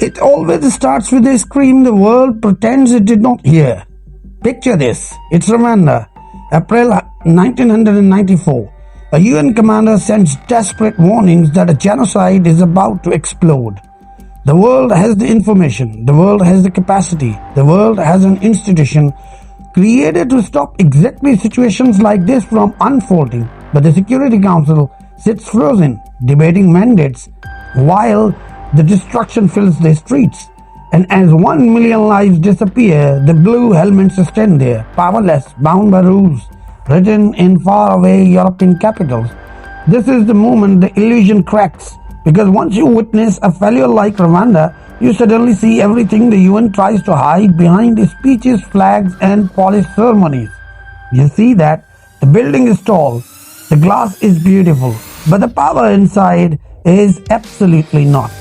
It always starts with a scream the world pretends it did not hear. Picture this. It's Rwanda, April 1994. A UN commander sends desperate warnings that a genocide is about to explode. The world has the information, the world has the capacity, the world has an institution created to stop exactly situations like this from unfolding. But the Security Council sits frozen, debating mandates, while the destruction fills the streets. And as 1 million lives disappear, the blue helmets stand there, powerless, bound by rules, written in faraway European capitals. This is the moment the illusion cracks, because once you witness a failure like Rwanda, you suddenly see everything the UN tries to hide behind speeches, flags, and polished ceremonies. You see that the building is tall, the glass is beautiful, but the power inside is absolutely not.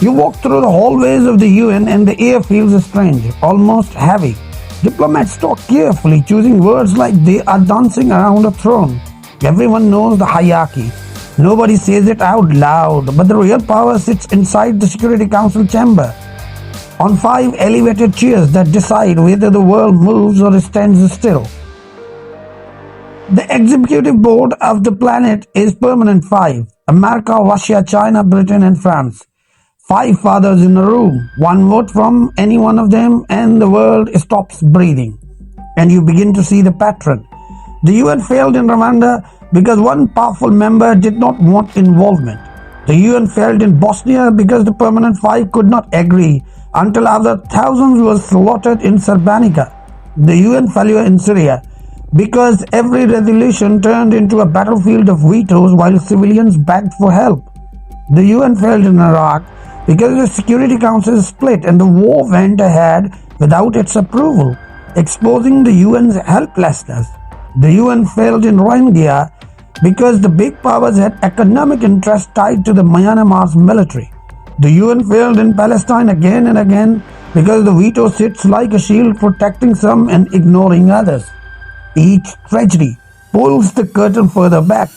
You walk through the hallways of the UN and the air feels strange, almost heavy. Diplomats talk carefully, choosing words like they are dancing around a throne. Everyone knows the hierarchy. Nobody says it out loud, but the real power sits inside the Security Council chamber, on 5 elevated chairs that decide whether the world moves or stands still. The executive board of the planet is permanent 5. America, Russia, China, Britain, and France. 5 fathers in a room. 1 vote from any one of them and the world stops breathing. And you begin to see the pattern. The UN failed in Rwanda because one powerful member did not want involvement. The UN failed in Bosnia because the permanent 5 could not agree until other thousands were slaughtered in Srebrenica. The UN failure in Syria because every resolution turned into a battlefield of vetoes while civilians begged for help. The UN failed in Iraq because the Security Council split and the war went ahead without its approval, exposing the UN's helplessness. The UN failed in Rwanda because the big powers had economic interests tied to the Myanmar's military. The UN failed in Palestine again and again because the veto sits like a shield protecting some and ignoring others. Each tragedy pulls the curtain further back.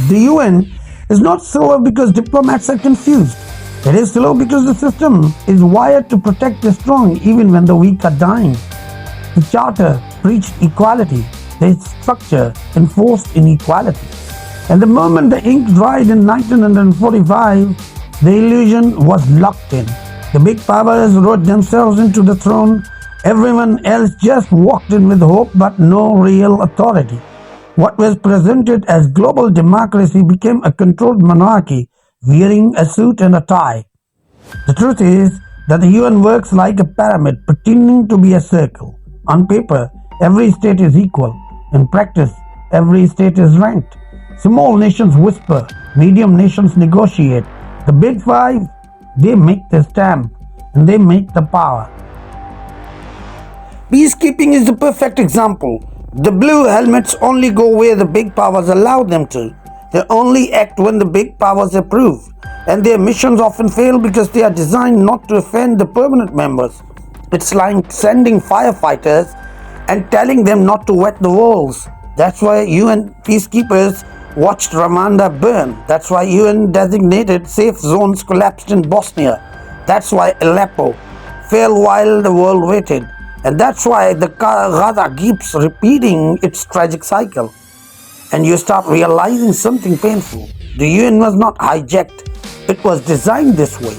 The UN is not slow because diplomats are confused. It is slow because the system is wired to protect the strong even when the weak are dying. The Charter preached equality. The structure enforced inequality. And the moment the ink dried in 1945, the illusion was locked in. The big powers wrote themselves into the throne. Everyone else just walked in with hope but no real authority. What was presented as global democracy became a controlled monarchy wearing a suit and a tie. The truth is that the UN works like a pyramid pretending to be a circle. On paper, every state is equal. In practice, every state is ranked. Small nations whisper, medium nations negotiate. The big 5, they make the stamp and they make the power. Peacekeeping is the perfect example. The blue helmets only go where the big powers allow them to. They only act when the big powers approve. And their missions often fail because they are designed not to offend the permanent members. It's like sending firefighters and telling them not to wet the walls. That's why UN peacekeepers watched Rwanda burn. That's why UN designated safe zones collapsed in Bosnia. That's why Aleppo fell while the world waited. And that's why the Gaza keeps repeating its tragic cycle. And you start realizing something painful. The UN was not hijacked. It was designed this way.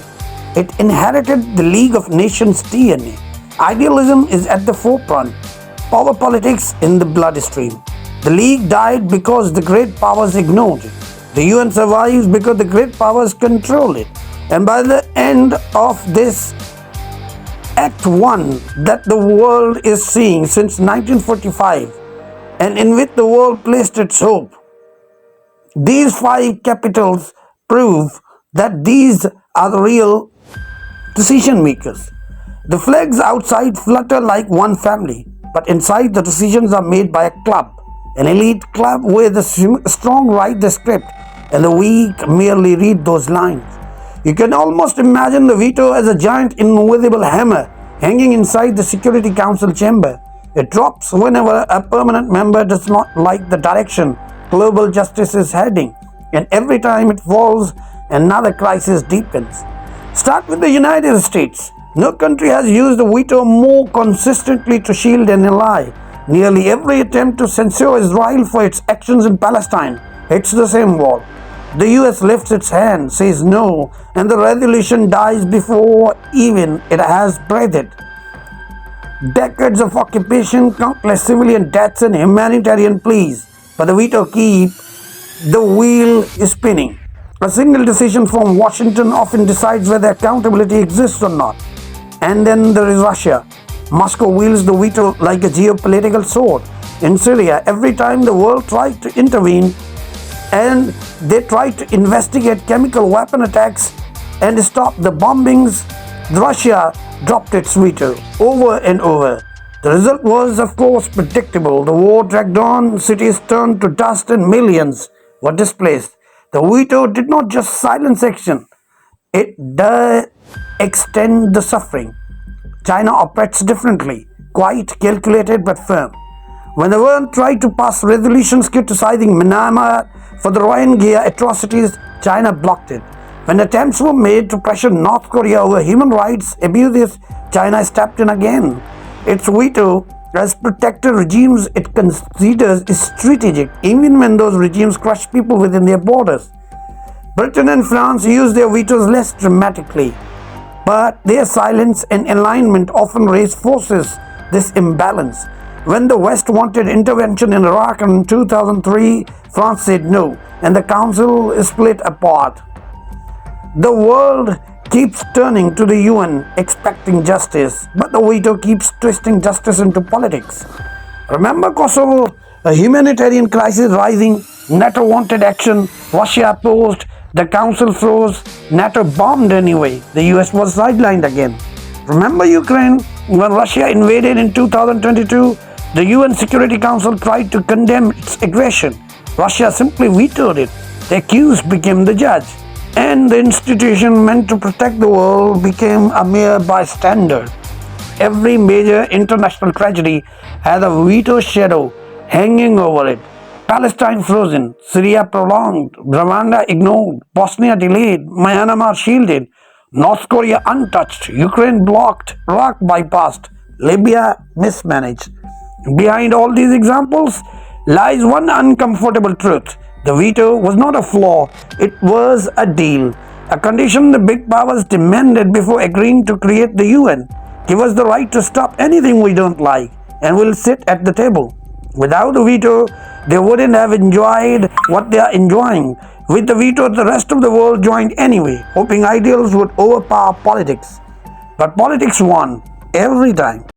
It inherited the League of Nations DNA. Idealism is at the forefront. Power politics in the bloodstream. The League died because the great powers ignored it. The UN survives because the great powers control it. And by the end of this Act 1 that the world is seeing since 1945 and in which the world placed its hope, these 5 capitals prove that these are the real decision makers. The flags outside flutter like one family, but inside the decisions are made by a club, an elite club where the strong write the script and the weak merely read those lines. You can almost imagine the veto as a giant invisible hammer hanging inside the Security Council chamber. It drops whenever a permanent member does not like the direction global justice is heading, and every time it falls, another crisis deepens. Start with the United States. No country has used the veto more consistently to shield an ally. Nearly every attempt to censure Israel for its actions in Palestine hits the same wall. The US lifts its hand, says no, and the resolution dies before even it has breathed. Decades of occupation, countless civilian deaths, and humanitarian pleas, but the veto keeps the wheel spinning. A single decision from Washington often decides whether accountability exists or not. And then there is Russia. Moscow wields the veto like a geopolitical sword. In Syria, every time the world tried to intervene and they tried to investigate chemical weapon attacks and stop the bombings, Russia dropped its veto over and over. The result was, of course, predictable. The war dragged on, cities turned to dust, and millions were displaced. The veto did not just silence action, it did extend the suffering. China operates differently, quite calculated but firm. When the world tried to pass resolutions criticizing Myanmar for the Rohingya atrocities, China blocked it. When attempts were made to pressure North Korea over human rights abuses, China stepped in again. Its veto has protected regimes it considers strategic, even when those regimes crush people within their borders. Britain and France use their vetoes less dramatically, but their silence and alignment often reinforces this imbalance. When the West wanted intervention in Iraq in 2003, France said no, and the Council split apart. The world keeps turning to the UN expecting justice, but the veto keeps twisting justice into politics. Remember Kosovo? A humanitarian crisis rising, NATO wanted action, Russia opposed, the Council froze, NATO bombed anyway, the US was sidelined again. Remember Ukraine? When Russia invaded in 2022, the UN Security Council tried to condemn its aggression. Russia simply vetoed it. The accused became the judge, and the institution meant to protect the world became a mere bystander. Every major international tragedy has a veto shadow hanging over it. Palestine frozen, Syria prolonged, Rwanda ignored, Bosnia delayed, Myanmar shielded, North Korea untouched, Ukraine blocked, Iraq bypassed, Libya mismanaged. Behind all these examples lies one uncomfortable truth. The veto was not a flaw, it was a deal, a condition the big powers demanded before agreeing to create the UN. Give us the right to stop anything we don't like, and we'll sit at the table. Without the veto, they wouldn't have enjoyed what they are enjoying. With the veto, the rest of the world joined anyway, hoping ideals would overpower politics. But politics won every time.